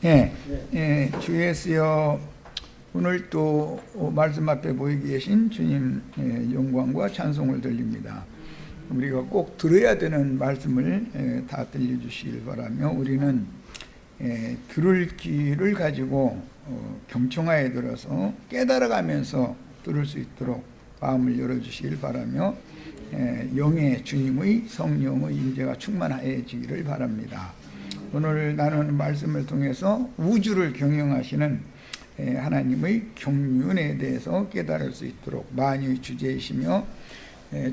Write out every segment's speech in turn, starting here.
예, 주 예수여, 오늘 또 말씀 앞에 모여 계신 주님 영광과 찬송을 돌립니다. 우리가 꼭 들어야 되는 말씀을 다 들려주시길 바라며, 우리는 들을 귀를 가지고 경청하에 들어서 깨달아가면서 들을 수 있도록 마음을 열어주시길 바라며, 영의 주님의 성령의 임재가 충만하여지기를 바랍니다. 오늘 나누는 말씀을 통해서 우주를 경영하시는 하나님의 경륜에 대해서 깨달을 수 있도록, 만유의 주제이시며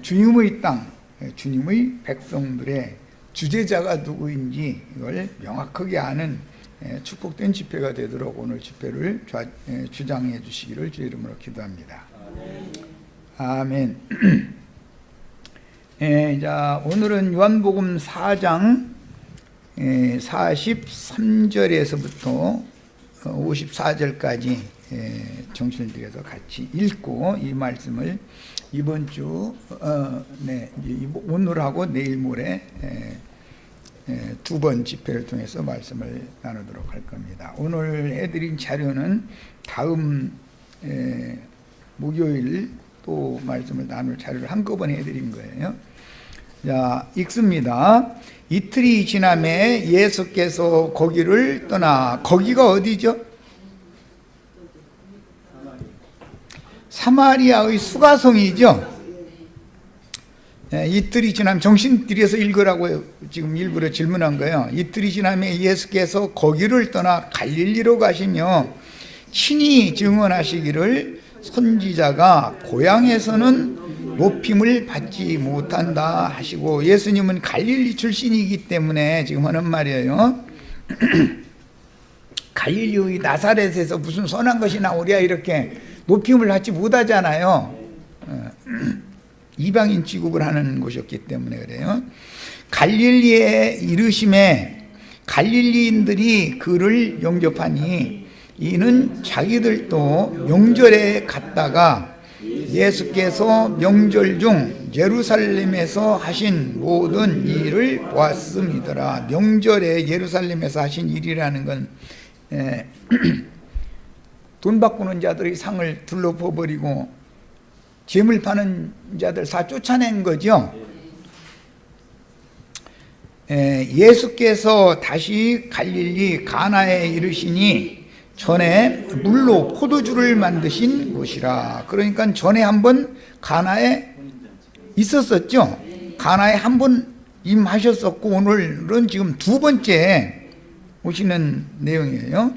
주님의 땅, 주님의 백성들의 주제자가 누구인지 이걸 명확하게 아는 축복된 집회가 되도록 오늘 집회를 주장해 주시기를 주 이름으로 기도합니다. 아멘. 자, 오늘은 요한복음 4장 43절에서부터 54절까지 정신을 들여서 같이 읽고, 이 말씀을 이번 주 오늘하고 내일 모레 두 번 집회를 통해서 말씀을 나누도록 할 겁니다. 오늘 해드린 자료는 다음 목요일 또 말씀을 나눌 자료를 한꺼번에 해드린 거예요. 자, 읽습니다. 이틀이 지남에 예수께서 거기를 떠나, 거기가 어디죠? 사마리아의 수가성이죠. 이틀이 지나면, 정신 들여서 읽으라고 지금 일부러 질문한 거예요. 이틀이 지나면 예수께서 거기를 떠나 갈릴리로 가시며 친히 증언하시기를 선지자가 고향에서는 높임을 받지 못한다 하시고, 예수님은 갈릴리 출신이기 때문에 지금 하는 말이에요. 갈릴리의 나사렛에서 무슨 선한 것이 나오랴 이렇게 높임을 받지 못하잖아요. 이방인 취급을 하는 곳이었기 때문에 그래요. 갈릴리에 이르심에 갈릴리인들이 그를 영접하니, 이는 자기들도 명절에 갔다가 예수께서 명절 중 예루살렘에서 하신 모든 일을 보았음이더라. 명절에 예루살렘에서 하신 일이라는 건 돈 바꾸는 자들의 상을 둘러버리고 재물 파는 자들 다 쫓아낸 거죠. 예수께서 다시 갈릴리 가나에 이르시니 전에 물로 포도주를 만드신 곳이라. 그러니까 전에 한번 가나에 있었었죠. 가나에 한번 임하셨었고, 오늘은 지금 두 번째 오시는 내용이에요.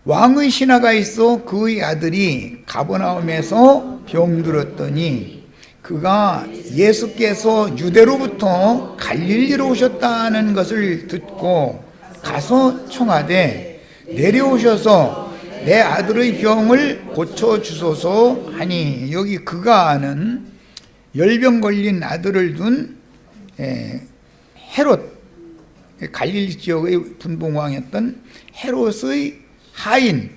왕의 신하가 있어 그의 아들이 가버나움에서 병들었더니, 그가 예수께서 유대로부터 갈릴리로 오셨다는 것을 듣고 가서 청하되, 내려오셔서 내 아들의 병을 고쳐주소서 하니, 여기 그가는 열병 걸린 아들을 둔 헤롯, 갈릴리 지역의 분봉왕이었던 헤롯의 하인인데,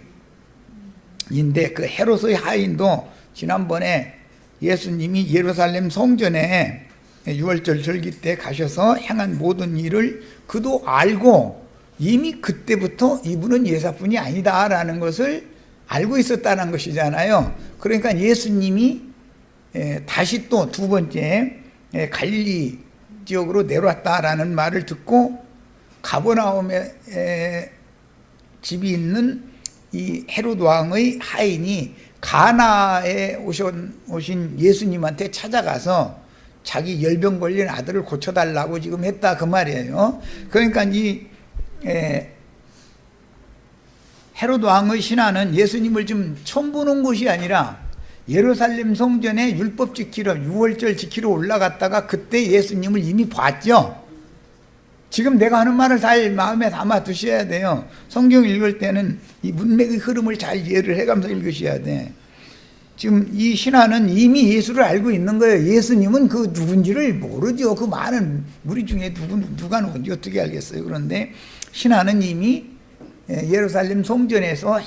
그 헤롯의 하인도 지난번에 예수님이 예루살렘 성전에 6월절 절기 때 가셔서 행한 모든 일을 그도 알고, 이미 그때부터 이분은 예사뿐이 아니다라는 것을 알고 있었다는 것이잖아요. 그러니까 예수님이 다시 또 두 번째 갈릴리 지역으로 내려왔다라는 말을 듣고, 가버나움에 집이 있는 이 헤롯 왕의 하인이 가나에 오신 예수님한테 찾아가서 자기 열병 걸린 아들을 고쳐달라고 지금 했다 그 말이에요. 그러니까 이 헤롯 왕의 신하는 예수님을 좀 처음 보는 곳이 아니라 예루살렘 성전에 율법 지키러, 6월절 지키러 올라갔다가 그때 예수님을 이미 봤죠. 지금 내가 하는 말을 잘 마음에 담아 두셔야 돼요. 성경 읽을 때는 이 문맥의 흐름을 잘 이해를 해가면서 읽으셔야 돼. 지금 이 신하는 이미 예수를 알고 있는 거예요. 예수님은 그 누군지를 모르죠. 그 많은 무리 중에 누가 누군지 어떻게 알겠어요. 그런데 신하는 이미 예루살렘 성전에서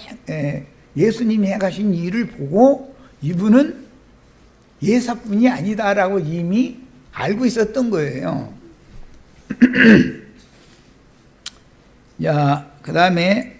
예수님이 행하신 일을 보고, 이분은 예사뿐이 아니다라고 이미 알고 있었던 거예요. 자, 그 다음에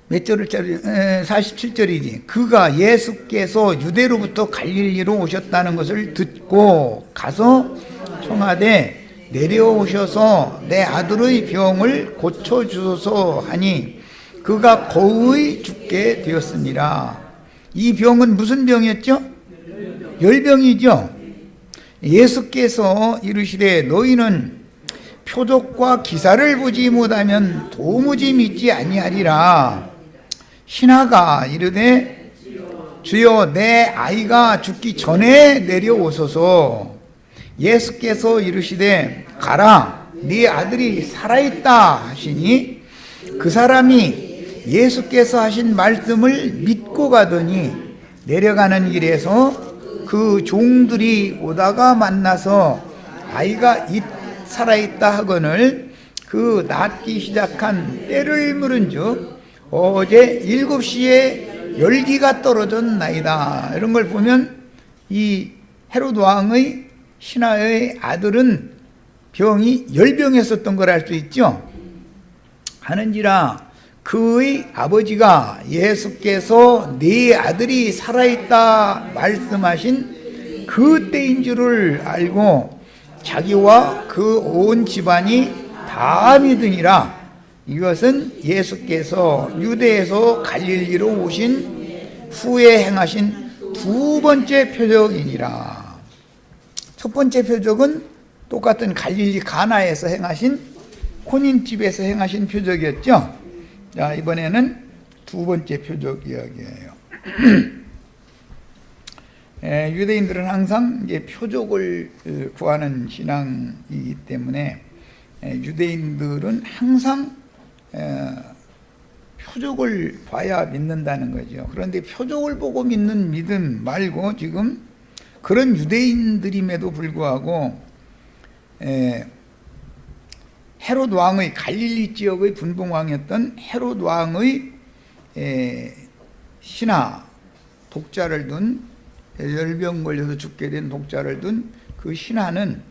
몇 절짜리? 47절이지. 그가 예수께서 유대로부터 갈릴리로 오셨다는 것을 듣고 가서 청하되 내려오셔서 내 아들의 병을 고쳐주소서 하니 그가 거의 죽게 되었습니다. 이 병은 무슨 병이었죠? 열병이죠. 예수께서 이르시되 너희는 표적과 기사를 보지 못하면 도무지 믿지 아니하리라. 신하가 이르되 주여 내 아이가 죽기 전에 내려오소서. 예수께서 이르시되 가라 네 아들이 살아있다 하시니 그 사람이 예수께서 하신 말씀을 믿고 가더니 내려가는 길에서 그 종들이 오다가 만나서 아이가 살아있다 하거늘 그 낫기 시작한 때를 물은즉 어제 7시에 열기가 떨어졌나이다. 이런 걸 보면 이 헤롯 왕의 신하의 아들은 병이 열병이었었던 걸 알 수 있죠. 하는지라 그의 아버지가 예수께서 네 아들이 살아있다 말씀하신 그 때인 줄을 알고 자기와 그 온 집안이 다 믿으니라. 이것은 예수께서 유대에서 갈릴리로 오신 후에 행하신 두 번째 표적이니라. 첫 번째 표적은 똑같은 갈릴리 가나에서 행하신 혼인집에서 행하신 표적이었죠. 자, 이번에는 두 번째 표적 이야기예요. 유대인들은 항상 이제 표적을 구하는 신앙이기 때문에 유대인들은 항상 표적을 봐야 믿는다는 거죠. 그런데 표적을 보고 믿는 믿음 말고 지금 그런 유대인들임에도 불구하고 헤롯 왕의 갈릴리 지역의 분봉왕이었던 헤롯 왕의 신하 독자를 둔 열병 걸려서 죽게 된 독자를 둔 그 신하는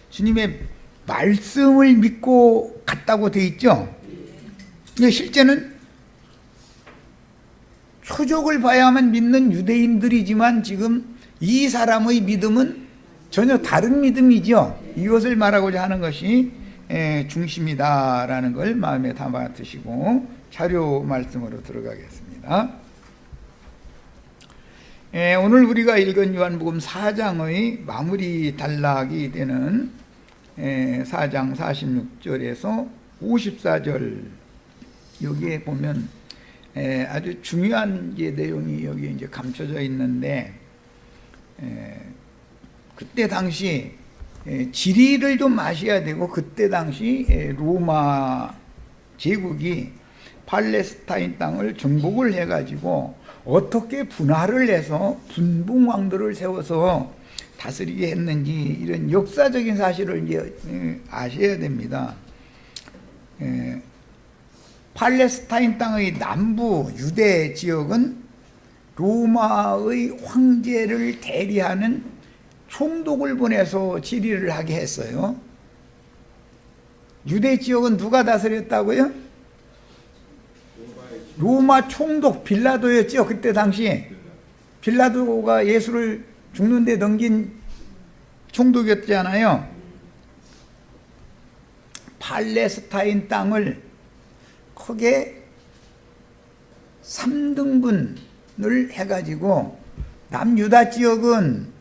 주님의 말씀을 믿고 갔다고 돼 있죠. 근데 실제는 표적을 봐야만 믿는 유대인들이지만 지금 이 사람의 믿음은 전혀 다른 믿음이죠. 이것을 말하고자 하는 것이 중심이다라는 걸 마음에 담아 두시고 자료 말씀으로 들어가겠습니다. 오늘 우리가 읽은 요한복음 4장의 마무리 단락이 되는 4장 46절에서 54절 여기에 보면 아주 중요한 내용이 여기 이제 감춰져 있는데 그때 당시 지리를 좀 아셔야 되고 그때 당시 로마 제국이 팔레스타인 땅을 정복을 해가지고 어떻게 분할을 해서 분봉왕들을 세워서 다스리게 했는지 이런 역사적인 사실을 이제 아셔야 됩니다. 팔레스타인 땅의 남부 유대 지역은 로마의 황제를 대리하는 총독을 보내서 지리를 하게 했어요. 유대 지역은 누가 다스렸다고요? 로마 총독 빌라도였죠. 그때 당시에 빌라도가 예수를 죽는데 넘긴 총독이었잖아요. 팔레스타인 땅을 크게 3등분을 해가지고 남유다 지역은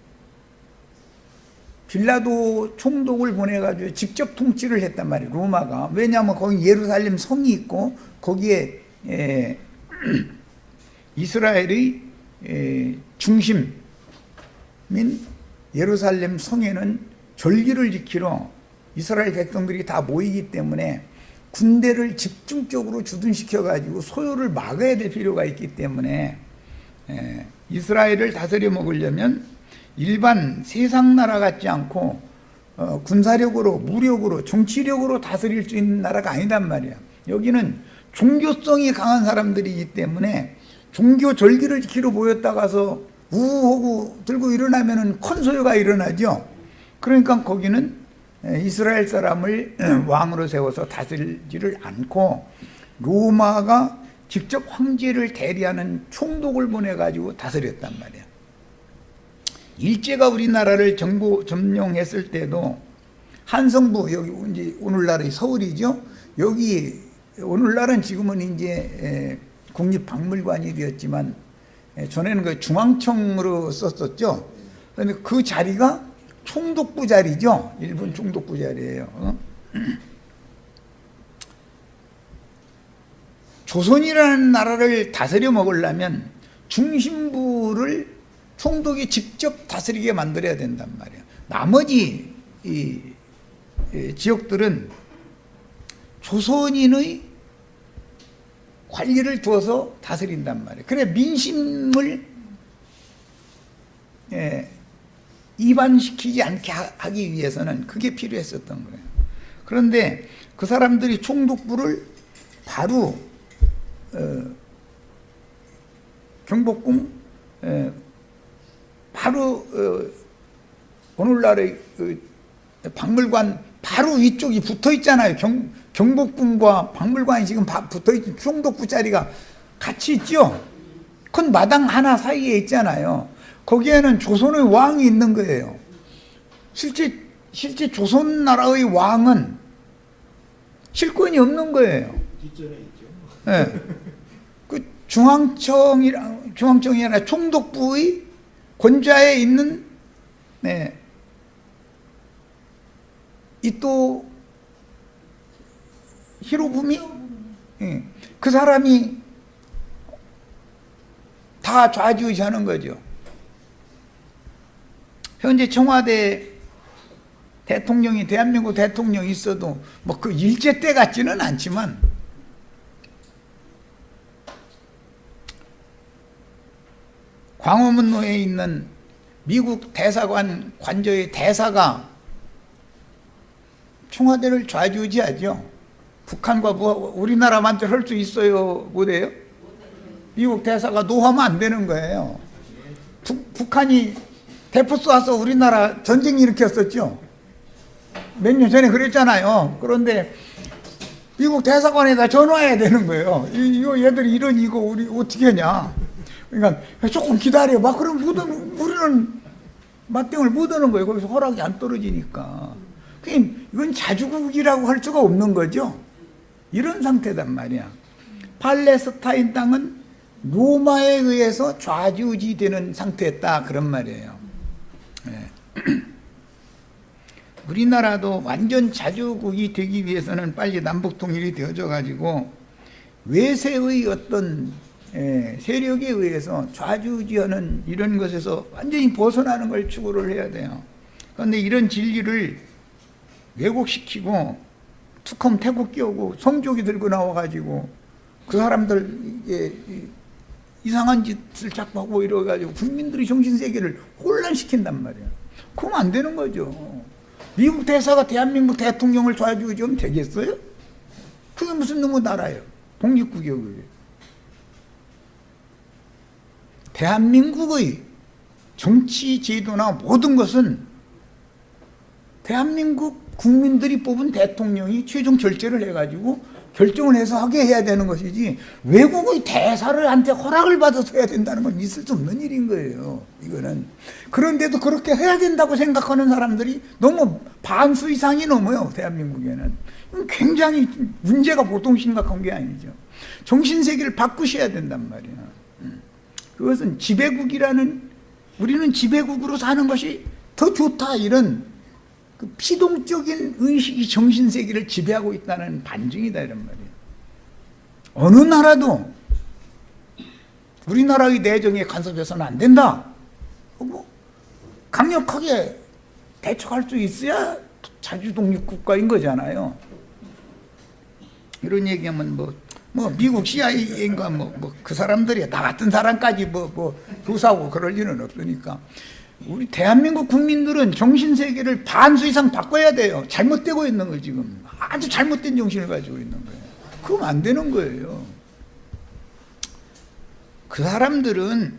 빌라도 총독을 보내가지고 직접 통치를 했단 말이에요. 로마가. 왜냐하면 거기 예루살렘 성이 있고 거기에 이스라엘의 중심인 예루살렘 성에는 절기를 지키러 이스라엘 백성들이 다 모이기 때문에 군대를 집중적으로 주둔시켜 가지고 소요를 막아야 될 필요가 있기 때문에 이스라엘을 다스려 먹으려면 일반 세상 나라 같지 않고 군사력으로 무력으로 정치력으로 다스릴 수 있는 나라가 아니단 말이야. 여기는 종교성이 강한 사람들이기 때문에 종교 절기를 지키러 모였다가서 우하고 들고 일어나면은 큰 소요가 일어나죠. 그러니까 거기는 이스라엘 사람을 왕으로 세워서 다스리지를 않고 로마가 직접 황제를 대리하는 총독을 보내가지고 다스렸단 말이야. 일제가 우리나라를 점령했을 때도 한성부, 여기 이제 오늘날의 서울이죠. 여기 오늘날은 지금은 이제 국립박물관이 되었지만 전에는 그 중앙청으로 썼었죠. 그런데 그 자리가 총독부 자리죠. 일본 총독부 자리예요. 조선이라는 나라를 다스려 먹으려면 중심부를 총독이 직접 다스리게 만들어야 된단 말이에요. 나머지 이 지역들은 조선인의 관리를 두어서 다스린단 말이에요. 그래 민심을 이반시키지 않게 하기 위해서는 그게 필요했었던 거예요. 그런데 그 사람들이 총독부를 바로 경복궁 바로 오늘날의 박물관 바로 위쪽이 붙어 있잖아요. 경복궁과 박물관이 지금 붙어 있는 총독부 자리가 같이 있죠. 큰 마당 하나 사이에 있잖아요. 거기에는 조선의 왕이 있는 거예요. 실제 조선 나라의 왕은 실권이 없는 거예요. 뒷전에 있죠. 네. 그 중앙청이 아니라 총독부의 권좌에 있는 이또 히로부미 그 사람이 다 좌지우지하는 거죠. 현재 청와대 대통령이 대한민국 대통령이 있어도 뭐 그 일제 때 같지는 않지만 광화문로에 있는 미국 대사관 관저의 대사가 청와대를 좌지우지하죠. 북한과 뭐 우리나라만 할 수 있어요? 못해요? 미국 대사가 노하면 안 되는 거예요. 북한이 대포 쏘아서 우리나라 전쟁 일으켰었죠. 몇 년 전에 그랬잖아요. 그런데 미국 대사관에다 전화해야 되는 거예요. 이거 얘들이 이런 이거 우리 어떻게 하냐. 그러니까 조금 기다려봐. 그럼 우리는 맞대응을 못 하는 거예요. 거기서 허락이 안 떨어지니까. 이건 자주국이라고 할 수가 없는 거죠. 이런 상태단 말이야. 팔레스타인 땅은 로마에 의해서 좌지우지되는 상태였다 그런 말이에요. 네. 우리나라도 완전 자주국이 되기 위해서는 빨리 남북 통일이 되어져 가지고 외세의 어떤 세력에 의해서 좌지우지하는 이런 것에서 완전히 벗어나는 걸 추구를 해야 돼요. 그런데 이런 진리를 왜곡시키고 특검 태국기 오고 성조기 들고 나와가지고 그 사람들 이상한 짓을 자꾸 하고 이래가지고 국민들의 정신세계를 혼란시킨단 말이에요. 그럼 안 되는 거죠. 미국 대사가 대한민국 대통령을 좌지우지하면 되겠어요? 그게 무슨 놈의 나라예요? 독립국이요 그게. 대한민국의 정치 제도나 모든 것은 대한민국 국민들이 뽑은 대통령이 최종 결재를 해가지고 결정을 해서 하게 해야 되는 것이지 외국의 대사를 한테 허락을 받아서 해야 된다는 건 있을 수 없는 일인 거예요. 이거는. 그런데도 그렇게 해야 된다고 생각하는 사람들이 너무 반수 이상이 넘어요. 대한민국에는. 굉장히 문제가 보통 심각한 게 아니죠. 정신세계를 바꾸셔야 된단 말이에요. 그것은 지배국이라는, 우리는 지배국으로 사는 것이 더 좋다, 이런 그 피동적인 의식이 정신세계를 지배하고 있다는 반증이다 이런 말이에요. 어느 나라도 우리나라의 내정에 간섭해서는 안 된다. 뭐 강력하게 대처할 수 있어야 자주독립국가인 거잖아요. 이런 얘기하면 뭐 미국 CIA인가 그 사람들이 나 같은 사람까지 조사하고 그럴 일은 없으니까. 우리 대한민국 국민들은 정신세계를 반수 이상 바꿔야 돼요. 잘못되고 있는 거 지금. 아주 잘못된 정신을 가지고 있는 거예요. 그럼 안 되는 거예요. 그 사람들은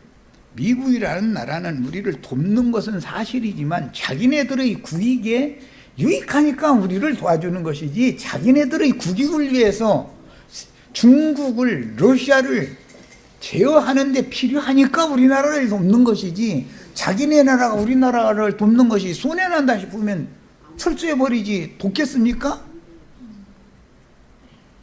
미국이라는 나라는 우리를 돕는 것은 사실이지만 자기네들의 국익에 유익하니까 우리를 도와주는 것이지, 자기네들의 국익을 위해서 중국을, 러시아를 제어하는 데 필요하니까 우리나라를 돕는 것이지, 자기네 나라가 우리나라를 돕는 것이 손해난다 싶으면 철수해버리지 돕겠습니까?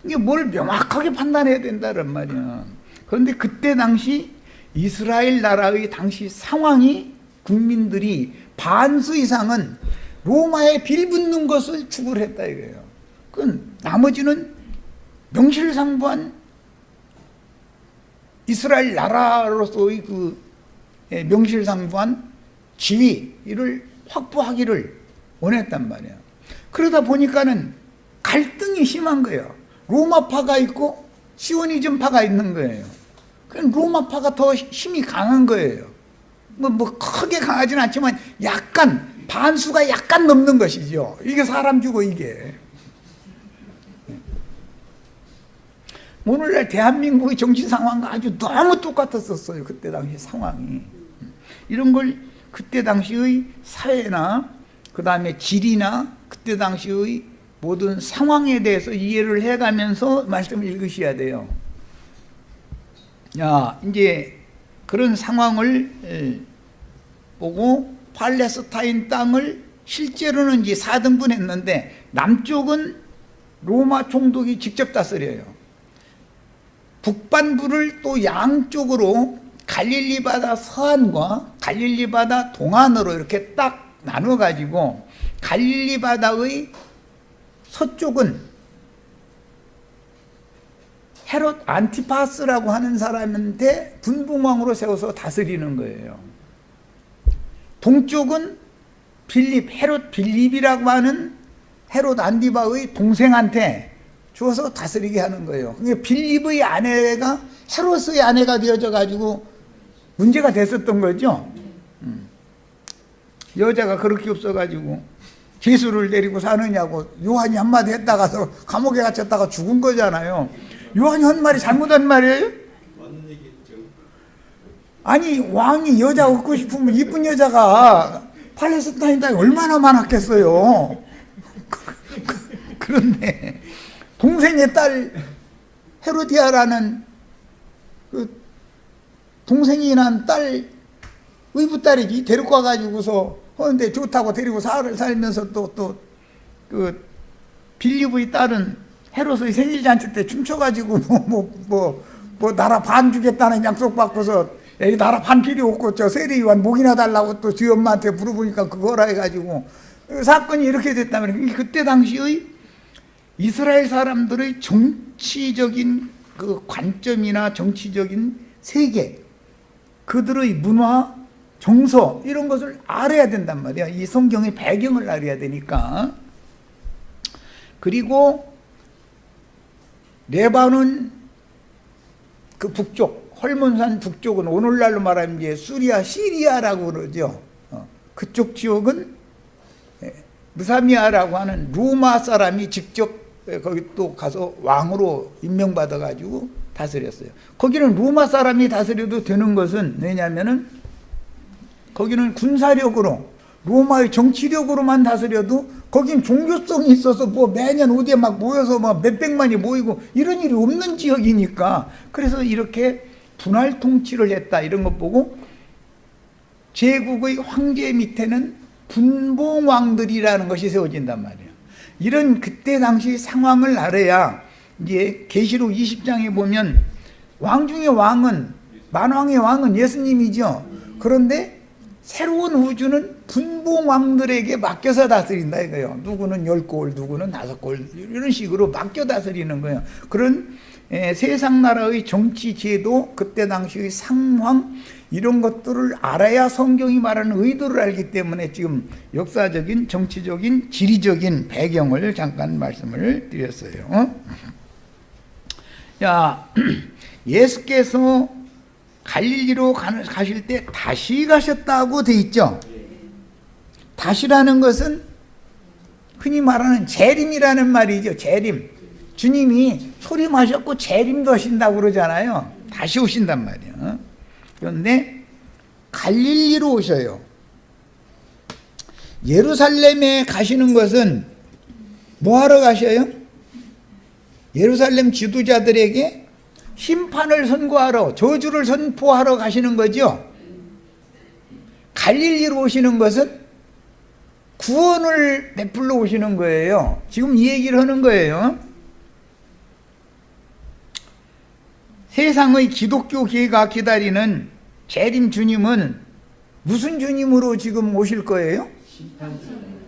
이게 뭘 명확하게 판단해야 된다는 말이야. 그런데 그때 당시 이스라엘 나라의 당시 상황이, 국민들이 반수 이상은 로마에 빌붙는 것을 추구를 했다 이거예요. 그 나머지는 명실상부한 이스라엘 나라로서의 그 명실상부한 지위를 확보하기를 원했단 말이에요. 그러다 보니까는 갈등이 심한 거예요. 로마파가 있고 시오니즘파가 있는 거예요. 그럼 로마파가 더 힘이 강한 거예요. 뭐 크게 강하진 않지만 약간, 반수가 약간 넘는 것이죠. 이게 사람 주고 이게. 오늘날 대한민국의 정치 상황과 아주 너무 똑같았었어요. 그때 당시 상황이. 이런 걸 그때 당시의 사회나 그 다음에 질이나 그때 당시의 모든 상황에 대해서 이해를 해가면서 말씀을 읽으셔야 돼요. 야, 이제 그런 상황을 보고 팔레스타인 땅을 실제로는 이제 4등분 했는데, 남쪽은 로마 총독이 직접 다스려요. 북반부를 또 양쪽으로 갈릴리 바다 서안과 갈릴리 바다 동안으로 이렇게 딱 나눠 가지고, 갈릴리 바다의 서쪽은 헤롯 안티파스라고 하는 사람한테 분봉왕으로 세워서 다스리는 거예요. 동쪽은 헤롯 빌립이라고 하는 헤롯 안디바의 동생한테 주어서 다스리게 하는 거예요. 그러니까 빌립의 아내가 헤롯의 아내가 되어져 가지고 문제가 됐었던 거죠. 여자가 그렇게 없어 가지고 예수를 데리고 사느냐고 요한이 한마디 했다가서 감옥에 갇혔다가 죽은 거잖아요. 요한이 한 말이 잘못한 말이에요? 아니, 왕이 여자 얻고 싶으면 이쁜 여자가 팔레스타인 땅에 얼마나 많았겠어요. 그런데 동생의 딸 헤로디아라는 그 동생이 난 딸, 의붓딸이지, 데리고 와가지고서 하는데 좋다고 데리고 살면서 또 그 빌립의 딸은 헤롯의 생일잔치 때 춤춰가지고 뭐 나라 반 주겠다는 약속 받고서, 여기 나라 반 필요 없고 저 세리요한 목이나 달라고 또 지 엄마한테 물어보니까 그거라 해가지고 사건이 이렇게 됐다면, 그때 당시의 이스라엘 사람들의 정치적인 그 관점이나 정치적인 세계, 그들의 문화, 정서, 이런 것을 알아야 된단 말이야. 이 성경의 배경을 알아야 되니까. 그리고 레바논 그 북쪽, 헐몬산 북쪽은 오늘날로 말하면 이제 시리아라고 그러죠. 그쪽 지역은 무사미아라고 하는 로마 사람이 직접 거기 또 가서 왕으로 임명받아 가지고 다스렸어요. 거기는 로마 사람이 다스려도 되는 것은, 왜냐하면은 거기는 군사력으로, 로마의 정치력으로만 다스려도, 거긴 종교성이 있어서 뭐 매년 어디에 막 모여서 막 몇백만이 모이고 이런 일이 없는 지역이니까, 그래서 이렇게 분할 통치를 했다, 이런 것 보고 제국의 황제 밑에는 분봉왕들이라는 것이 세워진단 말이에요. 이런 그때 당시 상황을 알아야, 이제 계시록 20장에 보면 왕 중에 왕은, 만왕의 왕은 예수님이죠. 그런데 새로운 우주는 분봉왕들에게 맡겨서 다스린다 이거예요. 누구는 10골, 누구는 5골, 이런 식으로 맡겨 다스리는 거예요. 그런 세상 나라의 정치 제도, 그때 당시의 상황, 이런 것들을 알아야 성경이 말하는 의도를 알기 때문에 지금 역사적인, 정치적인, 지리적인 배경을 잠깐 말씀을 드렸어요. 자, 예수께서 갈릴리로 가실 때 다시 가셨다고 돼 있죠. 다시라는 것은 흔히 말하는 재림이라는 말이죠. 재림. 주님이 소림하셨고 재림도 하신다고 그러잖아요. 다시 오신단 말이에요. 그런데 갈릴리로 오셔요. 예루살렘에 가시는 것은 뭐 하러 가셔요? 예루살렘 지도자들에게 심판을 선고하러, 저주를 선포하러 가시는 거죠. 갈릴리로 오시는 것은 구원을 베풀러 오시는 거예요. 지금 이 얘기를 하는 거예요. 세상의 기독교계가 기다리는 재림 주님은 무슨 주님으로 지금 오실 거예요?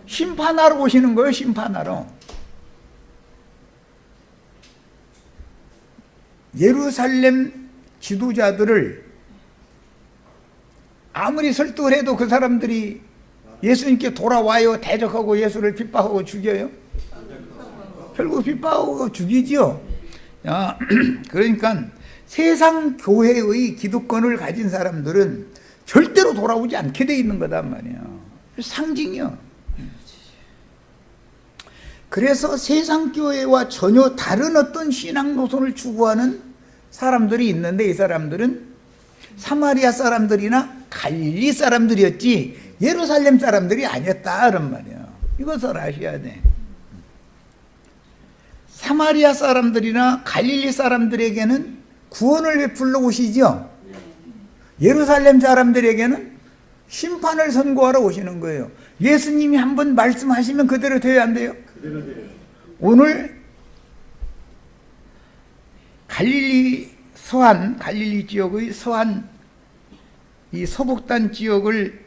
심판하러 오시는 거예요. 심판하러. 예루살렘 지도자들을 아무리 설득을 해도 그 사람들이 예수님께 돌아와요 대적하고 예수를 핍박하고 죽여요? 결국 핍박하고 죽이죠. 그러니까 세상 교회의 기득권을 가진 사람들은 절대로 돌아오지 않게 돼 있는 거단 말이에요. 상징이요. 그래서 세상 교회와 전혀 다른 어떤 신앙 노선을 추구하는 사람들이 있는데, 이 사람들은 사마리아 사람들이나 갈릴리 사람들이었지 예루살렘 사람들이 아니었다 그런 말이에요. 이것을 아셔야 돼. 사마리아 사람들이나 갈릴리 사람들에게는 구원을 베풀러 오시죠. 예루살렘 사람들에게는 심판을 선고하러 오시는 거예요. 예수님이 한번 말씀하시면 그대로 돼야 안 돼요? 그대로 돼요. 오늘 갈릴리 지역의 서한 이 서북단 지역을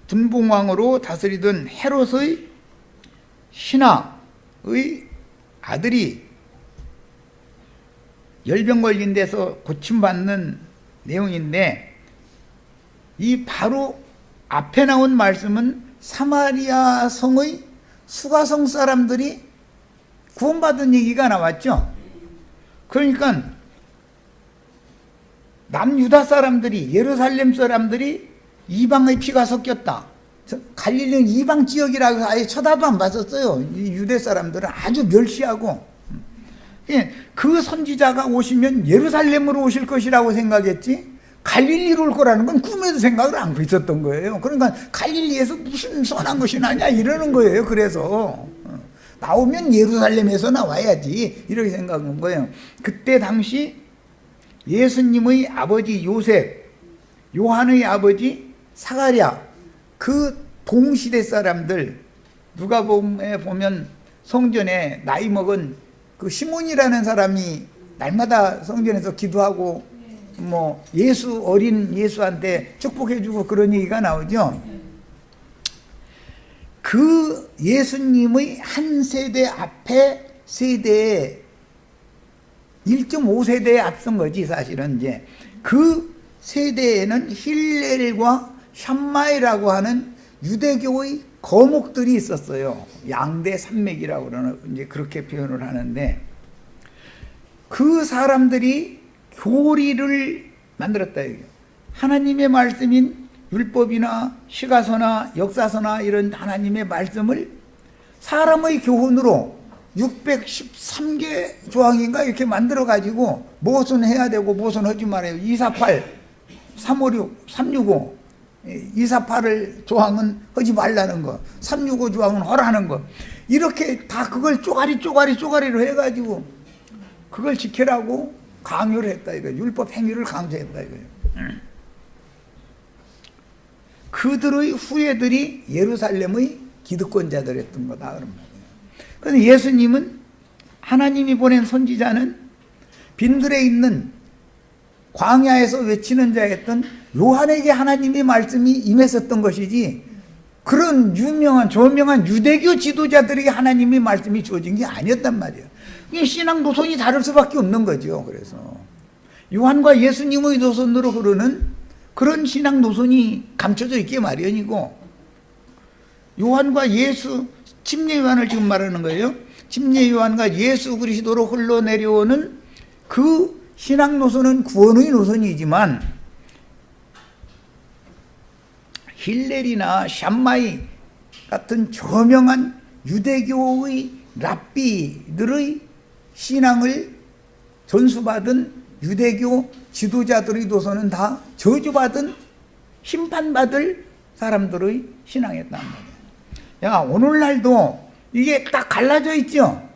분봉왕으로 다스리던 헤롯의 신하의 아들이 열병 걸린 데서 고침받는 내용인데, 이 바로 앞에 나온 말씀은 사마리아 성의 수가성 사람들이 구원받은 얘기가 나왔죠. 그러니까 남유다 사람들이, 예루살렘 사람들이 이방의 피가 섞였다. 갈릴리는 이방 지역이라고 아예 쳐다도 안 봤었어요. 이 유대 사람들은 아주 멸시하고. 그 선지자가 오시면 예루살렘으로 오실 것이라고 생각했지 갈릴리로 올 거라는 건 꿈에도 생각을 안 했었던 거예요. 그러니까 갈릴리에서 무슨 선한 것이 나냐 이러는 거예요. 그래서 나오면 예루살렘에서 나와야지 이렇게 생각한 거예요. 그때 당시 예수님의 아버지 요셉, 요한의 아버지 사가랴, 그 동시대 사람들, 누가복음에 보면 성전에 나이 먹은 그 시몬이라는 사람이 날마다 성전에서 기도하고 뭐 어린 예수한테 축복해주고 그런 얘기가 나오죠. 그 예수님의 한 세대 앞에 세대에 1.5세대에 앞선 거지 사실은. 이제 그 세대에는 힐렐과 샴마이라고 하는 유대교의 거목들이 있었어요. 양대 산맥이라고 그러는, 이제 그렇게 표현을 하는데, 그 사람들이 교리를 만들었다 이거예요. 하나님의 말씀인 율법이나 시가서나 역사서나 이런 하나님의 말씀을 사람의 교훈으로 613개 조항인가 이렇게 만들어 가지고 무엇은 해야 되고 무엇은 하지 말아요. 248, 356, 365 248을 조항은 하지 말라는 거, 365 조항은 하라는 거, 이렇게 다 그걸 쪼가리로 해가지고 그걸 지키라고 강요를 했다 이거예요. 율법 행위를 강조했다 이거예요. 그들의 후예들이 예루살렘의 기득권자들이었던 거다 그런 말이에요. 그래서 예수님은, 하나님이 보낸 선지자는 빈들에 있는 광야에서 외치는 자였던 요한에게 하나님의 말씀이 임했었던 것이지, 그런 저명한 유대교 지도자들에게 하나님의 말씀이 주어진 게 아니었단 말이에요. 신앙 노선이 다를 수밖에 없는 거죠. 그래서 요한과 예수님의 노선으로 흐르는 그런 신앙 노선이 감춰져 있기 마련이고, 요한과 예수, 침례 요한을 지금 말하는 거예요. 침례 요한과 예수 그리스도로 흘러내려오는 그 신앙 노선은 구원의 노선이지만, 힐렐이나 샴마이 같은 저명한 유대교의 랍비들의 신앙을 전수받은 유대교 지도자들의 노선은 다 저주받은, 심판받을 사람들의 신앙이었단 말이에요. 야, 오늘날도 이게 딱 갈라져 있죠.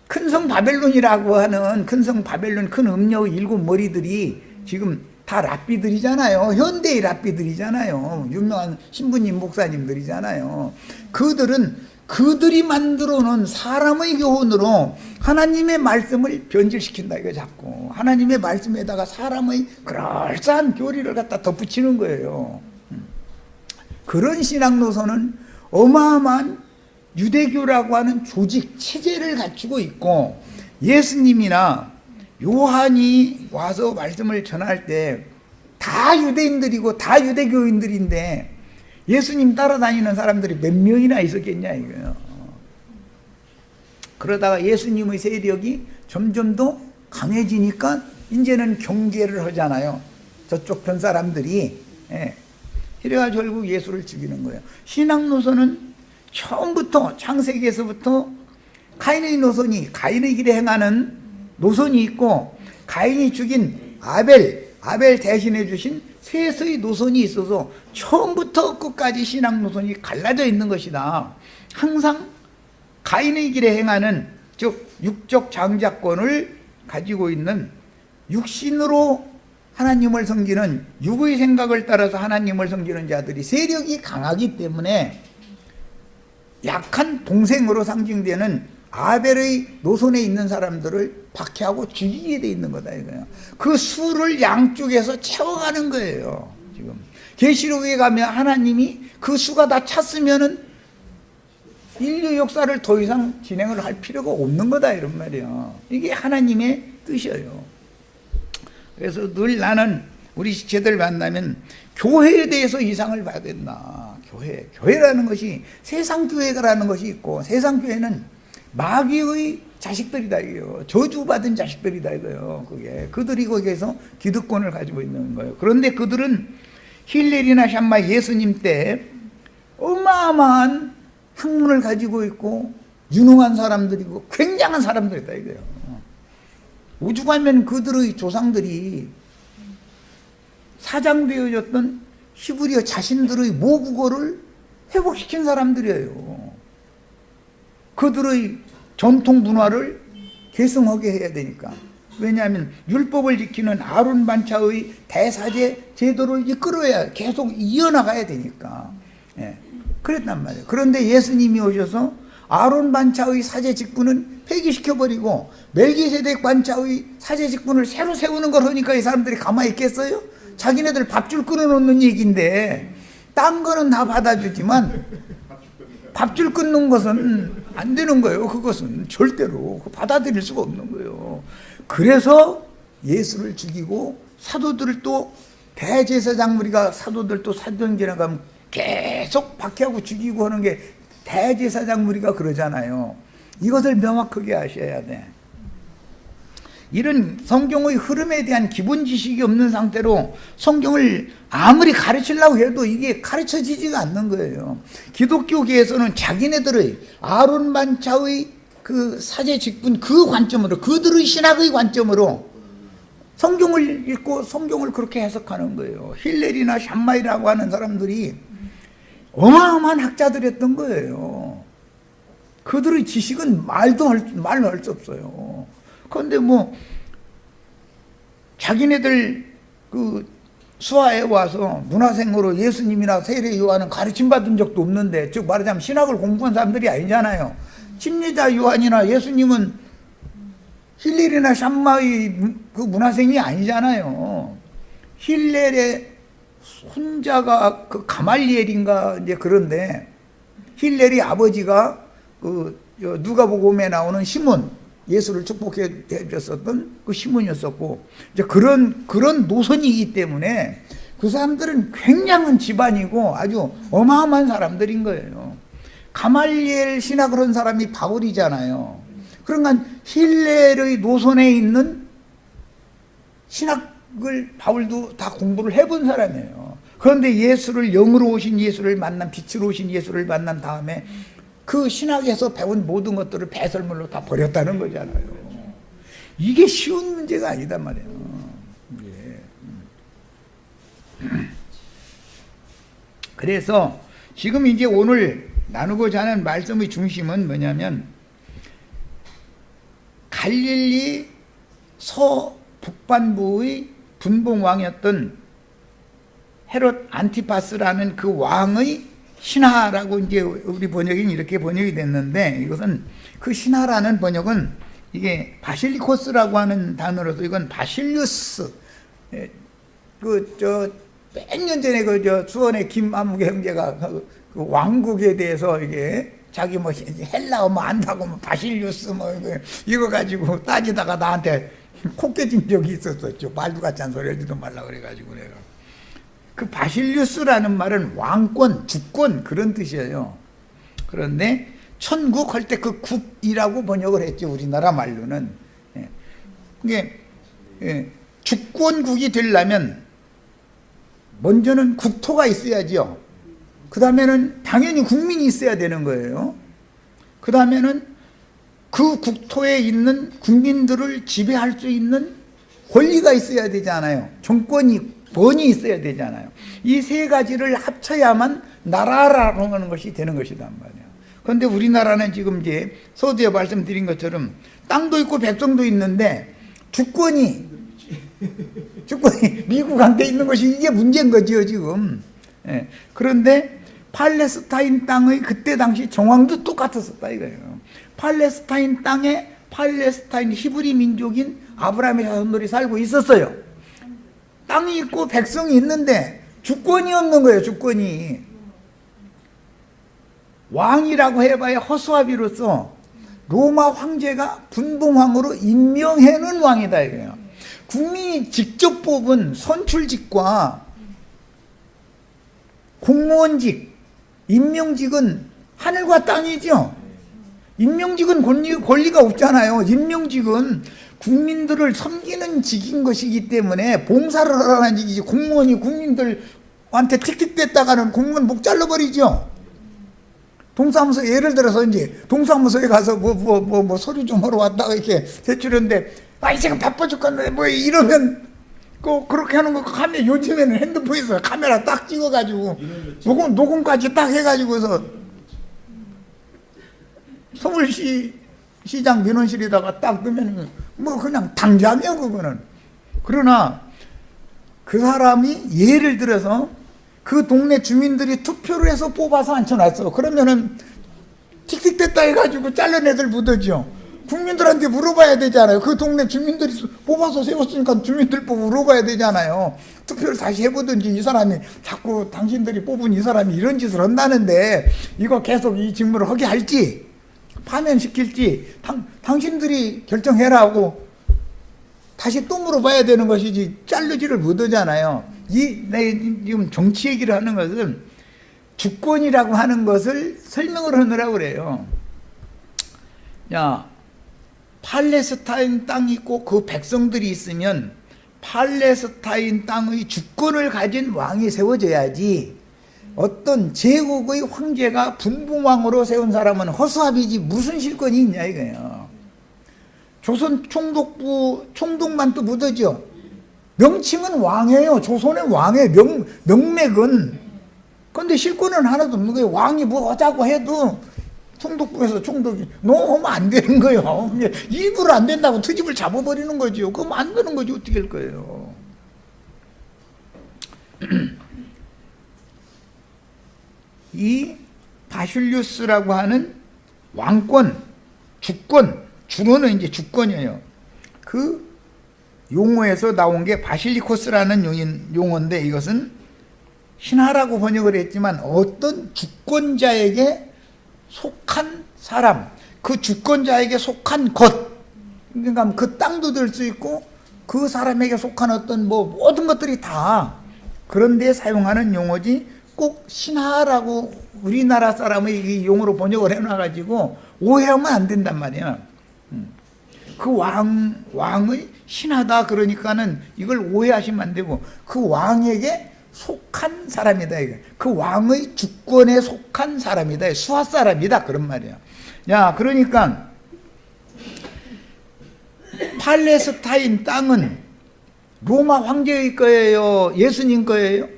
큰 성 바벨론이라고 하는 큰 성 바벨론 큰 음녀의 7머리들이 지금 다 랍비들이잖아요. 현대의 랍비들이잖아요. 유명한 신부님 목사님들이잖아요. 그들이 만들어 놓은 사람의 교훈으로 하나님의 말씀을 변질시킨다 이거 자꾸. 하나님의 말씀에다가 사람의 그럴싸한 교리를 갖다 덧붙이는 거예요. 그런 신앙 노선은 어마어마한 유대교라고 하는 조직 체제를 갖추고 있고, 예수님이나 요한이 와서 말씀을 전할 때 다 유대인들이고 다 유대교인들인데 예수님 따라다니는 사람들이 몇 명이나 있었겠냐 이거예요. 그러다가 예수님의 세력이 점점 더 강해지니까 이제는 경계를 하잖아요. 저쪽 편 사람들이. 이래가지고 결국 예수를 죽이는 거예요. 신앙 노선은 처음부터 창세기에서부터 가인의 노선이, 가인의 길에 행하는 노선이 있고, 가인이 죽인 아벨 대신해 주신 셋의 노선이 있어서 처음부터 끝까지 신앙 노선이 갈라져 있는 것이다. 항상 가인의 길에 행하는, 즉 육적 장자권을 가지고 있는, 육신으로 하나님을 섬기는, 육의 생각을 따라서 하나님을 섬기는 자들이 세력이 강하기 때문에 약한 동생으로 상징되는 아벨의 노선에 있는 사람들을 박해하고 죽이게 돼 있는 거다 이거예요. 그 수를 양쪽에서 채워가는 거예요. 지금 계시록에 가면 하나님이 그 수가 다 찼으면은 인류 역사를 더 이상 진행을 할 필요가 없는 거다 이런 말이에요. 이게 하나님의 뜻이에요. 그래서 늘 나는 우리 지체들 만나면 교회에 대해서 이상을 봐야 된다. 교회라는 것이 세상 교회라는 것이 있고, 세상 교회는 마귀의 자식들이다 이거요. 저주받은 자식들이다 이거요. 그들이 거기에서 기득권을 가지고 있는 거예요. 그런데 그들은 힐렐이나 샴마 예수님 때 어마어마한 학문을 가지고 있고 유능한 사람들이고 굉장한 사람들이다 이거예요. 오죽하면 그들의 조상들이 사장되어졌던 히브리어 자신들의 모국어를 회복시킨 사람들이에요. 그들의 전통 문화를 계승하게 해야 되니까. 왜냐하면 율법을 지키는 아론 반차의 대사제 제도를 이끌어야 계속 이어나가야 되니까. 그랬단 말이에요. 그런데 예수님이 오셔서 아론 반차의 사제 직분은 폐기시켜버리고 멜기세덱 반차의 사제 직분을 새로 세우는 걸 하니까 이 사람들이 가만히 있겠어요? 자기네들 밥줄 끊어놓는 얘기인데 딴 거는 다 받아주지만 밥줄 끊는 것은 안 되는 거예요. 그것은 절대로 받아들일 수가 없는 거예요. 그래서 예수를 죽이고 사도들을 또 대제사장 무리가 사도들 또 사도행 지나가면 계속 박해하고 죽이고 하는 게 대제사장 무리가 그러잖아요. 이것을 명확하게 아셔야 돼. 이런 성경의 흐름에 대한 기본 지식이 없는 상태로 성경을 아무리 가르치려고 해도 이게 가르쳐지지가 않는 거예요. 기독교계에서는 자기네들의 아론 반차의 그 사제 직분 그 관점으로, 그들의 신학의 관점으로 성경을 읽고 성경을 그렇게 해석하는 거예요. 힐렐이나 샴마이라고 하는 사람들이 어마어마한 학자들이었던 거예요. 그들의 지식은 말로 할 수 없어요. 그런데 뭐 자기네들 그 수하에 와서 문화생으로 예수님이나 세례 요한은 가르침 받은 적도 없는데, 즉 말하자면 신학을 공부한 사람들이 아니잖아요. 침례자 요한이나 예수님은 힐렐이나 샴마의 그 문화생이 아니잖아요. 힐렐의 손자가 그 가말리엘인가 이제 그런데, 힐렐이 아버지가 그 누가복음에 나오는 시몬, 예수를 축복해 줬었던 그 시몬이었었고, 이제 그런 노선이기 때문에 그 사람들은 굉장한 집안이고 아주 어마어마한 사람들인 거예요. 가말리엘 신학을 한 사람이 바울이잖아요. 그러니까 힐렐의 노선에 있는 신학을 바울도 다 공부를 해본 사람이에요. 그런데 예수를, 영으로 오신 예수를 만난, 빛으로 오신 예수를 만난 다음에 그 신학에서 배운 모든 것들을 배설물로 다 버렸다는 거잖아요. 이게 쉬운 문제가 아니단 말이에요. 그래서 지금 이제 오늘 나누고자 하는 말씀의 중심은 뭐냐면 갈릴리 서북반부의 분봉왕이었던 헤롯 안티파스라는 그 왕의 신하라고 이제 우리 번역인 이렇게 번역이 됐는데, 이것은 그 신하라는 번역은 이게 바실리코스라고 하는 단어로서 이건 바실리우스, 몇 년 전에 수원의 김아무개 형제가 그 왕국에 대해서 이게 자기 뭐 헬라어 뭐 안다고 뭐 바실리우스 뭐 이거 가지고 따지다가 나한테 코 깨진 적이 있었었죠. 말도 같지 않은 소리 하지도 말라 그래가지고 내가. 그 바실리우스라는 말은 왕권, 주권 그런 뜻이에요. 그런데 천국 할 때 그 국이라고 번역을 했죠. 우리나라 말로는. 이게 주권국이 되려면 먼저는 국토가 있어야죠. 그 다음에는 당연히 국민이 있어야 되는 거예요. 그 다음에는 그 국토에 있는 국민들을 지배할 수 있는 권리가 있어야 되잖아요. 정권이, 권이 있어야 되잖아요. 이 세 가지를 합쳐야만 나라라고 하는 것이 되는 것이단 말이에요. 그런데 우리나라는 지금 이제 서두에 말씀드린 것처럼 땅도 있고 백성도 있는데 주권이 미국한테 있는 것이 이게 문제인 거지요 지금. 그런데 팔레스타인 땅의 그때 당시 정황도 똑같았었다 이거예요. 팔레스타인 땅에 팔레스타인 히브리 민족인 아브라함의 자손들이 살고 있었어요. 땅이 있고 백성이 있는데 주권이 없는 거예요. 주권이. 왕이라고 해봐야 허수아비로서 로마 황제가 분봉왕으로 임명해 놓은 왕이다 이거예요. 국민이 직접 뽑은 선출직과 공무원직, 임명직은 하늘과 땅이죠. 임명직은 권리가 없잖아요. 임명직은 국민들을 섬기는 직인 것이기 때문에 봉사를 하라는 직이지. 공무원이 국민들한테 틱틱댔다가는 공무원 목 잘라버리죠. 동사무소 예를 들어서 이제 동사무소에 가서 뭐 서류 좀 하러 왔다가 이렇게 제출했는데 아이 지금 바빠 죽겠네 뭐 이러면 그렇게 하는 거 카메라, 요즘에는 핸드폰에서 카메라 딱 찍어가지고 녹음까지 딱 해가지고서 서울시 시장 민원실에다가 딱 넣으면 뭐 그냥 당장이야 그거는. 그러나 그 사람이 예를 들어서 그 동네 주민들이 투표를 해서 뽑아서 앉혀놨어. 그러면은 틱틱댔다 해가지고 잘른 애들 묻어죠. 국민들한테 물어봐야 되잖아요. 그 동네 주민들이 뽑아서 세웠으니까 주민들 보고 물어봐야 되잖아요. 투표를 다시 해보든지 이 사람이 자꾸 당신들이 뽑은 이 사람이 이런 짓을 한다는데 이거 계속 이 직무를 하게 할지 파면시킬지 당신들이 결정해라 하고 다시 또 물어봐야 되는 것이지 자르지를 못하잖아요. 지금 정치 얘기를 하는 것은 주권이라고 하는 것을 설명을 하느라고 그래요. 야, 팔레스타인 땅이 있고 그 백성들이 있으면 팔레스타인 땅의 주권을 가진 왕이 세워져야지. 어떤 제국의 황제가 분봉왕으로 세운 사람은 허수아비지 무슨 실권이 있냐 이거예요. 조선 총독부 총독만 또 묻어죠. 명칭은 왕이에요. 조선의 왕의 명맥은. 그런데 실권은 하나도 없는 거예요. 왕이 뭐 하자고 해도 총독부에서 총독이 너무 안 되는 거예요. 일부러 안 된다고 트집을 잡아버리는 거죠. 그럼 안 되는 거지 어떻게 할 거예요. 이 바실리우스라고 하는 왕권, 주권, 주로는 이제 주권이에요. 그 용어에서 나온 게 바실리코스라는 용어인데 이것은 신하라고 번역을 했지만 어떤 주권자에게 속한 사람, 그 주권자에게 속한 것, 그러니까 그 땅도 될 수 있고 그 사람에게 속한 어떤 뭐 모든 것들이 다 그런 데 사용하는 용어지 꼭 신하라고 우리나라 사람의 용어로 번역을 해놔가지고 오해하면 안 된단 말이야. 그 왕의 신하다 그러니까는 이걸 오해하시면 안 되고 그 왕에게 속한 사람이다. 이거. 그 왕의 주권에 속한 사람이다. 수하 사람이다. 그런 말이야. 야, 그러니까 팔레스타인 땅은 로마 황제의 거예요? 예수님 거예요?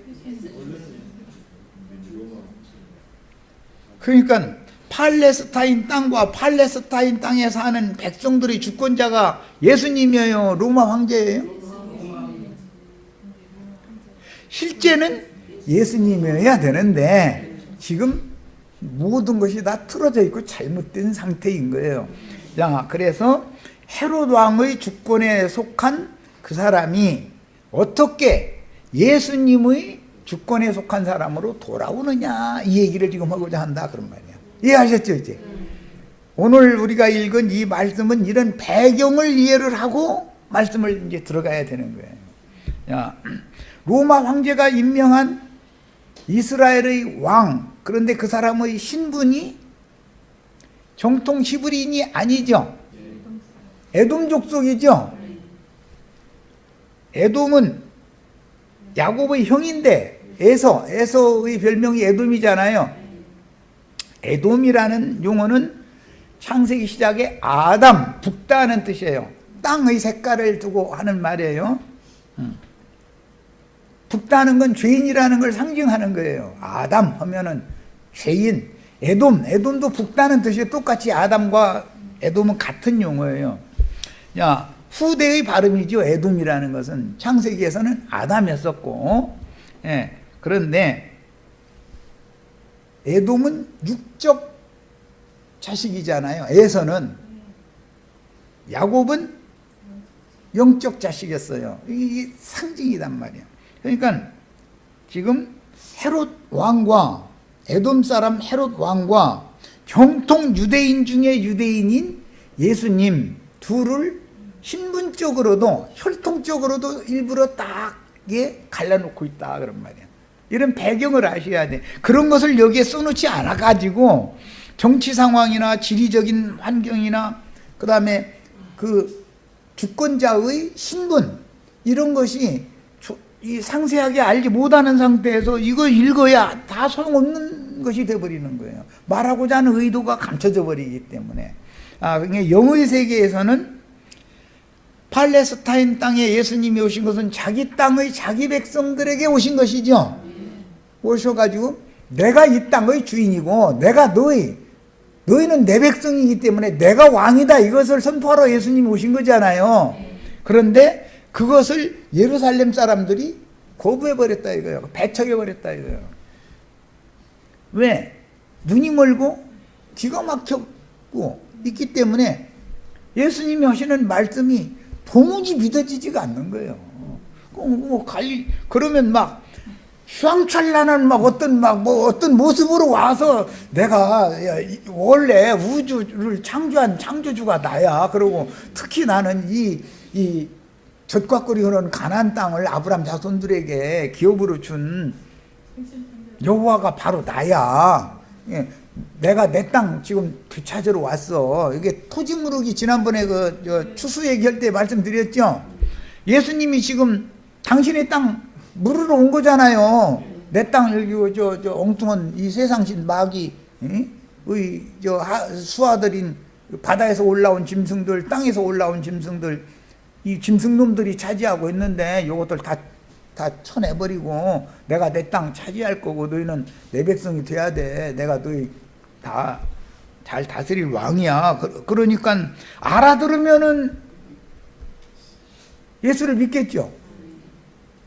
그러니까 팔레스타인 땅과 팔레스타인 땅에 사는 백성들의 주권자가 예수님이에요, 로마 황제예요? 실제는 예수님이어야 되는데 지금 모든 것이 다 틀어져 있고 잘못된 상태인 거예요. 자, 그래서 헤롯 왕의 주권에 속한 그 사람이 어떻게 예수님의 주권에 속한 사람으로 돌아오느냐, 이 얘기를 지금 하고자 한다, 그런 말이야. 이해하셨죠, 이제? 오늘 우리가 읽은 이 말씀은 이런 배경을 이해를 하고 말씀을 이제 들어가야 되는 거예요. 자, 로마 황제가 임명한 이스라엘의 왕, 그런데 그 사람의 신분이 정통 히브리인이 아니죠. 에돔 족속이죠. 에돔은 야곱의 형인데 에서의 별명이 에돔이잖아요. 에돔이라는 용어는 창세기 시작에 아담, 북다는 뜻이에요. 땅의 색깔을 두고 하는 말이에요. 북다는 건 죄인이라는 걸 상징하는 거예요. 아담 하면은 죄인, 에돔도 북다는 뜻이 똑같이 아담과 에돔은 같은 용어예요. 야, 후대의 발음이죠. 에돔이라는 것은 창세기에서는 아담이었었고, 예, 그런데 에돔은 육적 자식이잖아요. 에서는. 야곱은 영적 자식이었어요. 이게 상징이란 말이에요. 그러니까 지금 헤롯 왕과 에돔 사람 헤롯 왕과 정통 유대인 중에 유대인인 예수님 둘을 신분적으로도 혈통적으로도 일부러 딱 갈라놓고 있다, 그런 말이에요. 이런 배경을 아셔야 돼. 그런 것을 여기에 써놓지 않아 가지고 정치 상황이나 지리적인 환경이나 그 다음에 그 주권자의 신분, 이런 것이 이 상세하게 알지 못하는 상태에서 이거 읽어야 다 소용없는 것이 되어버리는 거예요. 말하고자 하는 의도가 감춰져 버리기 때문에. 그러니까 영의 세계에서는 팔레스타인 땅에 예수님이 오신 것은 자기 땅의 자기 백성들에게 오신 것이죠. 오셔가지고 내가 이 땅의 주인이고 내가 너희는 내 백성이기 때문에 내가 왕이다, 이것을 선포하러 예수님이 오신 거잖아요. 그런데 그것을 예루살렘 사람들이 거부해버렸다 이거예요. 배척해버렸다 이거예요. 왜? 눈이 멀고 기가 막혔고 있기 때문에 예수님이 하시는 말씀이 도무지 믿어지지가 않는 거예요. 그러면 막 휘황찬란한 어떤 모습으로 와서 내가 원래 우주를 창조한 창조주가 나야. 그리고 특히 나는 이 젖과꿀이 흐르는 가나안 땅을 아브라함 자손들에게 기업으로 준 여호와가 바로 나야. 내가 내 땅 지금 되찾으러 왔어. 이게 토지무르기 지난번에 추수 얘기할 때 말씀드렸죠. 예수님이 지금 당신의 땅 물으러 온 거잖아요. 내 땅 여기 엉뚱한 이 세상신 마귀, 수하들인 바다에서 올라온 짐승들, 땅에서 올라온 짐승들, 이 짐승놈들이 차지하고 있는데 이것들 다 쳐내버리고 내가 내 땅 차지할 거고 너희는 내 백성이 돼야 돼. 내가 너희 다 잘 다스릴 왕이야. 그러니까 알아들으면은 예수를 믿겠죠.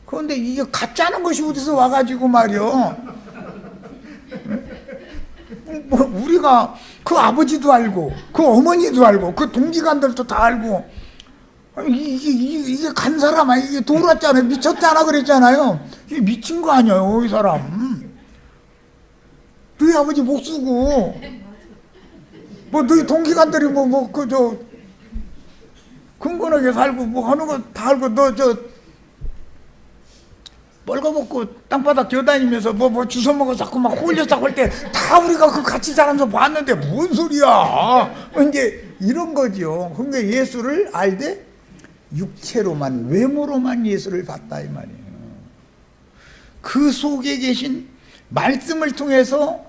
그런데 이게 가짜는 것이 어디서 와가지고 말이요. 우리가 그 아버지도 알고 그 어머니도 알고 그 동지간들도 다 알고 이게 간 사람 이게 돌았잖아요. 미쳤잖아 그랬잖아요. 이게 미친 거 아니에요, 이 사람. 너희 아버지 못 쓰고 너희 동기간들이 근근하게 살고 하는 거 다 알고 벌거벗고 땅바닥 기어다니면서 주워 먹어 자꾸 막 홀려싸고 할 때 다 우리가 그 같이 자라면서 봤는데 뭔 소리야. 이제 이런 거죠. 그러니까 예수를 알되 육체로만, 외모로만 예수를 봤다 이 말이에요. 그 속에 계신 말씀을 통해서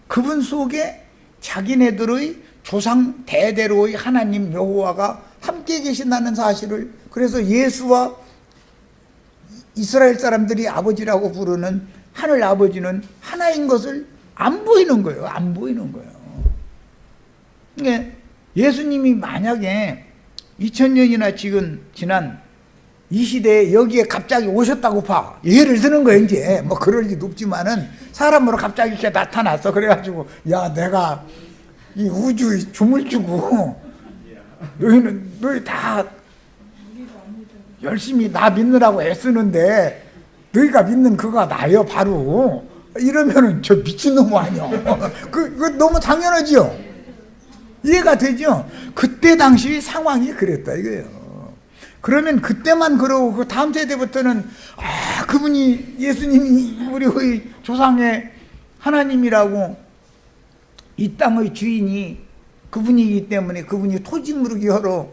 그분 속에 자기네들의 조상 대대로의 하나님 여호와가 함께 계신다는 사실을, 그래서 예수와 이스라엘 사람들이 아버지라고 부르는 하늘 아버지는 하나인 것을 안 보이는 거예요. 안 보이는 거예요. 그러니까 예수님이 만약에 2000년이나 지난 이 시대에 여기에 갑자기 오셨다고 봐. 예를 드는 거예요, 이제. 뭐 그럴 리도 없지만은 사람으로 갑자기 이렇게 나타났어. 그래가지고, 야, 내가 이 우주의 조물주고, 너희는, 너희 다 열심히 나 믿느라고 애쓰는데, 너희가 믿는 그가 나요, 바로. 이러면은 저 미친놈 아니야. 그거 너무 당연하지요? 이해가 되죠? 그때 당시 상황이 그랬다, 이거예요. 그러면 그때만 그러고 그 다음 세대부터는 그분이 예수님이 우리 조상의 하나님이라고 이 땅의 주인이 그분이기 때문에 그분이 토지 무르기 하러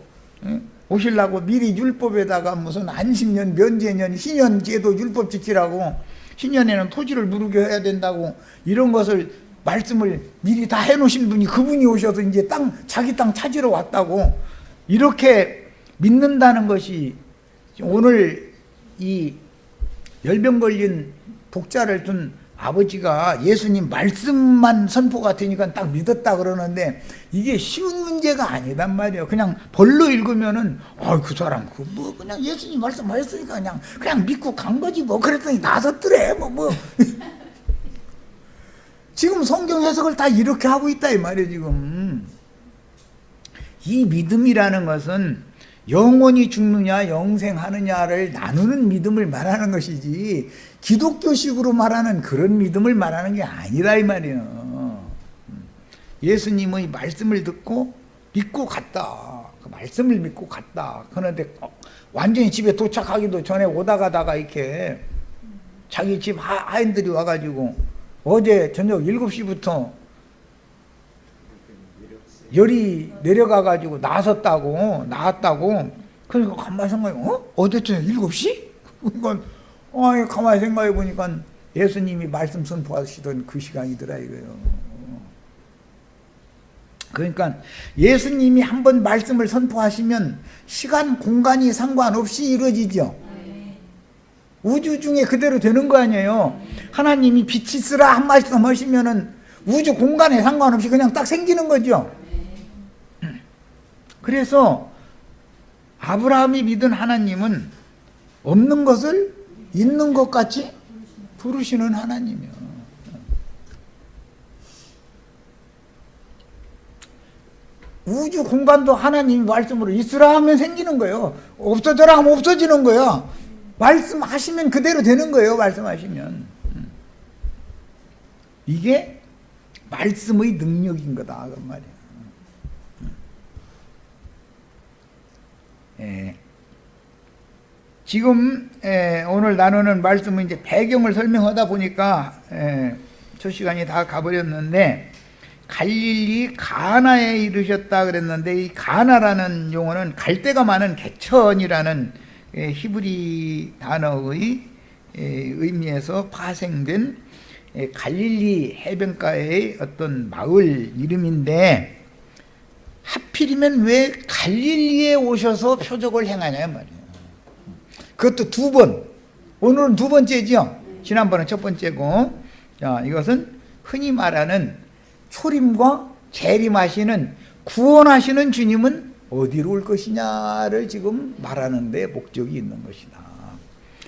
오시려고 미리 율법에다가 무슨 안식년, 면제년, 희년제도 율법 지키라고 희년에는 토지를 무르게 해야 된다고 이런 것을 말씀을 미리 다 해놓으신 분이 그분이 오셔서 이제 자기 땅 찾으러 왔다고 이렇게 믿는다는 것이 오늘 이 열병 걸린 독자를 둔 아버지가 예수님 말씀만 선포가 되니까 딱 믿었다 그러는데 이게 쉬운 문제가 아니단 말이에요. 그냥 벌로 읽으면은 그 사람 뭐 그냥 예수님 말씀하셨으니까 그냥 믿고 간 거지 뭐 그랬더니 나섰더래 뭐 지금 성경 해석을 다 이렇게 하고 있다 이 말이에요. 지금 이 믿음이라는 것은 영원히 죽느냐 영생하느냐를 나누는 믿음을 말하는 것이지 기독교식으로 말하는 그런 믿음을 말하는 게 아니라 이 말이에요. 예수님의 말씀을 듣고 믿고 갔다. 그 말씀을 믿고 갔다. 그런데 완전히 집에 도착하기도 전에 오다 가다가 이렇게 자기 집 하인들이 와가지고 어제 저녁 7시부터 열이 내려가가지고 나왔다고. 그러니까 가만히 생각해, 어제 저녁 7시? 그러니까, 가만히 생각해 보니까 예수님이 말씀 선포하시던 그 시간이더라, 이거예요. 그러니까 예수님이 한번 말씀을 선포하시면 시간, 공간이 상관없이 이루어지죠. 우주 중에 그대로 되는 거 아니에요. 하나님이 빛이 있으라 한 말씀 하시면은 우주 공간에 상관없이 그냥 딱 생기는 거죠. 그래서 아브라함이 믿은 하나님은 없는 것을 있는 것 같이 부르시는 하나님이요. 우주 공간도 하나님이 말씀으로 있으라 하면 생기는 거예요. 없어져라 하면 없어지는 거예요. 말씀하시면 그대로 되는 거예요. 말씀하시면. 이게 말씀의 능력인 거다 그 말이에요. 지금 오늘 나누는 말씀은 이제 배경을 설명하다 보니까 첫 시간이 다 가버렸는데 갈릴리 가나에 이르셨다 그랬는데 이 가나라는 용어는 갈대가 많은 개천이라는 히브리 단어의 의미에서 파생된 갈릴리 해변가의 어떤 마을 이름인데 하필이면 왜 갈릴리에 오셔서 표적을 행하냐 말이에요. 그것도 2번. 오늘은 2번째죠. 지난번은 첫 번째고. 자, 이것은 흔히 말하는 초림과 재림하시는 구원하시는 주님은 어디로 올 것이냐를 지금 말하는 데 목적이 있는 것이다.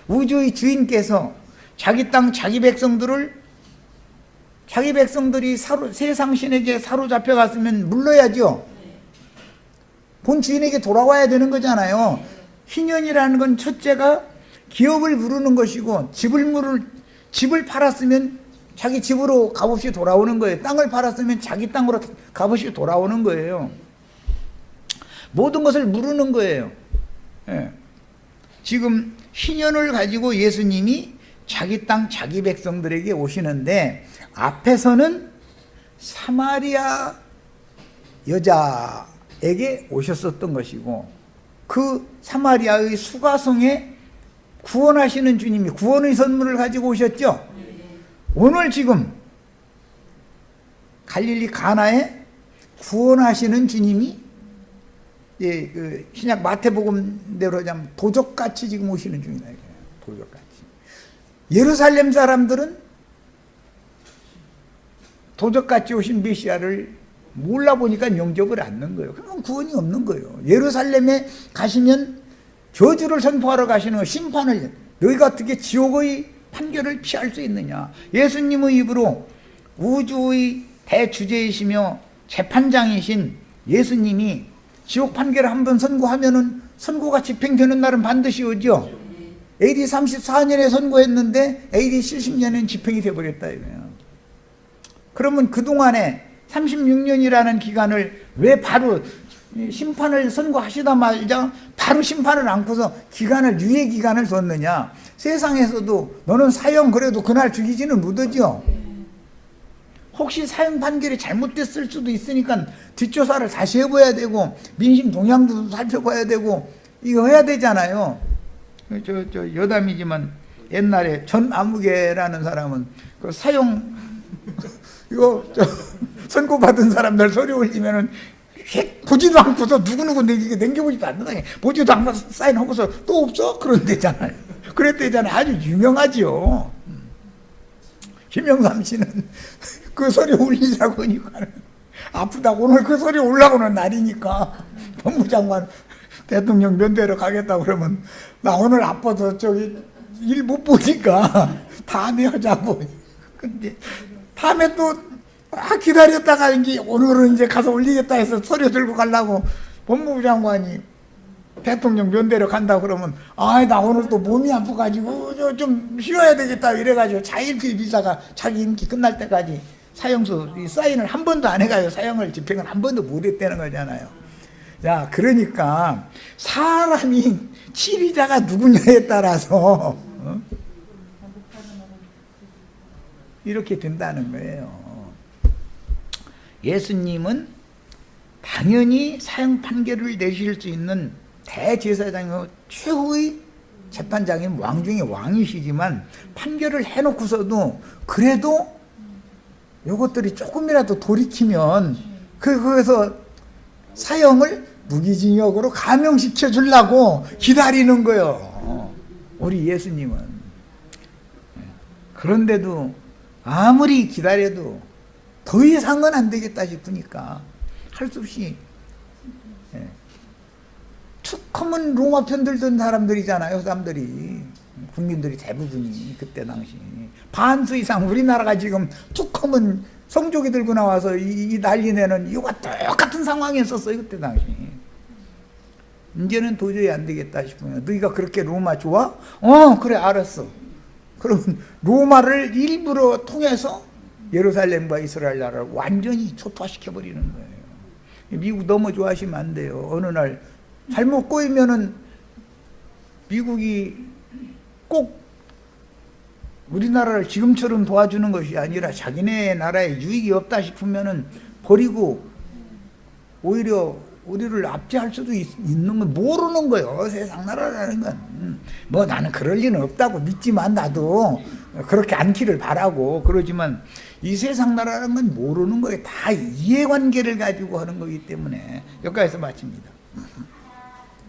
우주의 주인께서 자기 땅 자기 백성들이 세상 신에게 사로잡혀 갔으면 물러야죠. 본 주인에게 돌아와야 되는 거잖아요. 희년이라는 건 첫째가 기업을 부르는 것이고 집을 팔았으면 자기 집으로 값없이 돌아오는 거예요. 땅을 팔았으면 자기 땅으로 값없이 돌아오는 거예요. 모든 것을 물으는 거예요. 지금 희년을 가지고 예수님이 자기 땅 자기 백성들에게 오시는데 앞에서는 사마리아 여자에게 오셨었던 것이고 그 사마리아의 수가성에 구원하시는 주님이 구원의 선물을 가지고 오셨죠. 오늘 지금 갈릴리 가나에 구원하시는 주님이 그 신약 마태복음대로 하자면 도적같이 지금 오시는 중이다. 도적같이. 예루살렘 사람들은 도적같이 오신 메시아를 몰라보니까 영접을 안 넣은 거예요. 그러면 구원이 없는 거예요. 예루살렘에 가시면 저주를 선포하러 가시는 거, 심판을, 너희가 어떻게 지옥의 판결을 피할 수 있느냐. 예수님의 입으로 우주의 대주제이시며 재판장이신 예수님이 지옥 판결을 한번 선고하면은 선고가 집행되는 날은 반드시 오죠. AD 34년에 선고했는데 AD 70년엔 집행이 되어버렸다 이거예요. 그러면 그동안에 36년이라는 기간을 왜 바로 심판을 선고하시다 말자 바로 심판을 안고서 기간을, 유예 기간을 뒀느냐. 세상에서도 너는 사형 그래도 그날 죽이지는 못하죠. 혹시 사형 판결이 잘못됐을 수도 있으니까 뒷조사를 다시 해봐야 되고 민심 동향도 살펴봐야 되고 이거 해야 되잖아요. 저 여담이지만 옛날에 전아무개라는 사람은 그 사형 이거 선고받은 사람들 소리 올리면은 보지도 않고서 누구누구 남겨보지도 않는다. 보지도 않고 사인하고서 또 없어? 그런 데잖아요. 그랬대잖아요. 아주 유명하죠. 김영삼 씨는 그 소리 올리자고 하니까 아프다고, 오늘 그 소리 올라오는 날이니까 법무장관 대통령 면대로 가겠다고 그러면 나 오늘 아파서 저기 일 못 보니까 다음에 하자고. 근데 다음에 또 기다렸다가 이제 오늘은 이제 가서 올리겠다 해서 서류 들고 가려고 법무부 장관이 대통령 면대로 간다고 그러면 나 오늘 또 몸이 아파가지고 좀 쉬어야 되겠다 이래가지고 자일피 비자가 자기 임기 끝날 때까지 사형서 사인을 한 번도 안 해가요. 사형을 집행을 한 번도 못 했다는 거잖아요. 자, 그러니까 사람이 치리자가 누구냐에 따라서 이렇게 된다는 거예요. 예수님은 당연히 사형 판결을 내실 수 있는 대제사장이고 최후의 재판장인 왕 중에 왕이시지만 판결을 해놓고서도 그래도 요것들이 조금이라도 돌이키면 거기서 사형을 무기징역으로 감형시켜 주려고 기다리는 거예요. 우리 예수님은. 그런데도 아무리 기다려도 더 이상은 안 되겠다 싶으니까 할 수 없이 투커먼 로마 편 들던 사람들이잖아요. 사람들이, 국민들이 대부분이 그때 당시 반수 이상 우리나라가 지금 투커먼 성조기 들고 나와서 이 난리 내는 이거와 똑같은 상황이었었어요. 그때 당시. 이제는 도저히 안 되겠다 싶으면 너희가 그렇게 로마 좋아? 그래 알았어. 그러면 로마를 일부러 통해서 예루살렘과 이스라엘 나라를 완전히 초토화시켜버리는 거예요. 미국 너무 좋아하시면 안 돼요. 어느 날 잘못 꼬이면은 미국이 꼭 우리나라를 지금처럼 도와주는 것이 아니라 자기네 나라에 유익이 없다 싶으면은 버리고 오히려 우리를 압제할 수도 있는 걸 모르는 거예요. 세상 나라라는 건. 뭐 나는 그럴 리는 없다고 믿지만 나도 그렇게 않기를 바라고 그러지만 이 세상 나라라는 건 모르는 거예요. 다 이해관계를 가지고 하는 거기 때문에 여기까지서 마칩니다.